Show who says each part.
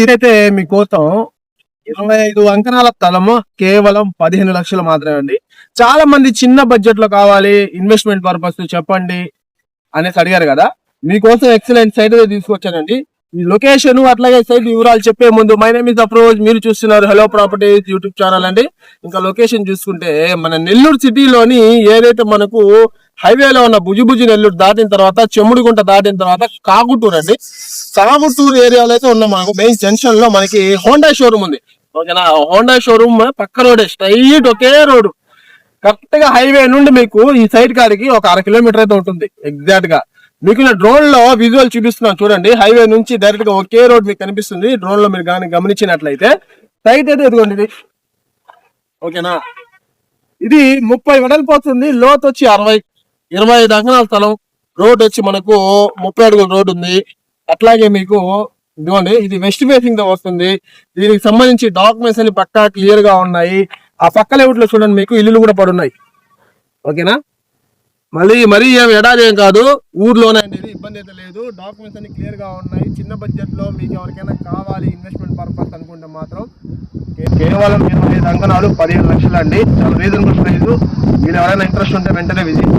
Speaker 1: ఇదైతే మీకోసం 25 అంకణాల స్థలము కేవలం 15 లక్షలు మాత్రమే అండి. చాలా మంది చిన్న బడ్జెట్ లో కావాలి, ఇన్వెస్ట్మెంట్ పర్పస్ చెప్పండి అనేసి అడిగారు కదా. మీకోసం ఎక్సలెంట్ సైట్ తీసుకొచ్చానండి. ఈ లొకేషన్ అట్లాగే సైట్ వివరాలు చెప్పే ముందు మై నేమ్ ఇస్ అప్రోచ్, మీరు చూస్తున్నారు హలో ప్రాపర్టీస్ యూట్యూబ్ ఛానల్ అండి. ఇంకా లొకేషన్ చూసుకుంటే మన నెల్లూరు సిటీలోని ఏదైతే మనకు హైవేలో ఉన్న భుజి నెల్లూరు దాటిన తర్వాత చెమ్ముడిగుంట దాటిన తర్వాత కాకుటూరు అండి. కాకుటూరు ఏరియాలో అయితే ఉన్న మనకు మెయిన్ జంక్షన్ లో మనకి హోండా షోరూమ్ ఉంది. ఓకేనా, హోండా షోరూమ్ పక్క రోడ్ స్ట్రైట్ ఒకే రోడ్ కరెక్ట్ గా హైవే నుండి మీకు ఈ సైడ్ కాడికి ఒక 1/2 కిలోమీటర్ అయితే ఉంటుంది ఎగ్జాక్ట్ గా. మీకు డ్రోన్ లో విజువల్ చూపిస్తున్నాను చూడండి. హైవే నుంచి డైరెక్ట్ గా ఒకే రోడ్ మీకు కనిపిస్తుంది. డ్రోన్ లో మీరు కానీ గమనించినట్లయితే సైట్ అయితే ఇదిగోండి ఇది. ఓకేనా, ఇది 30 వెడల్పోతుంది, లోతు వచ్చి 25 అంకణాల స్థలం. రోడ్ వచ్చి మనకు 30 అడుగుల రోడ్ ఉంది. అట్లాగే మీకు ఇదిగోండి ఇది వెస్ట్ ఫేసింగ్ తో వస్తుంది. దీనికి సంబంధించి డాక్యుమెంట్స్ అన్ని పక్కా క్లియర్ గా ఉన్నాయి. ఆ పక్క లెవెట్లో చూడండి మీకు ఇల్లులు కూడా పడున్నాయి. ఓకేనా, మరీ ఏం ఎడారి ఏం కాదు, ఊర్లోనే అనేది ఇబ్బంది అయితే లేదు. డాక్యుమెంట్స్ అన్ని క్లియర్ గా ఉన్నాయి. చిన్న బడ్జెట్ లో మీకు ఎవరికైనా కావాలి ఇన్వెస్ట్మెంట్ పర్పస్ అనుకుంటే మాత్రం కేవలం 25 అంకణాలు 15 లక్షలు అండి. చాలా రీజనబుల్ ప్రైస్. మీరు ఎవరైనా ఇంట్రెస్ట్ ఉంటే వెంటనే విజిట్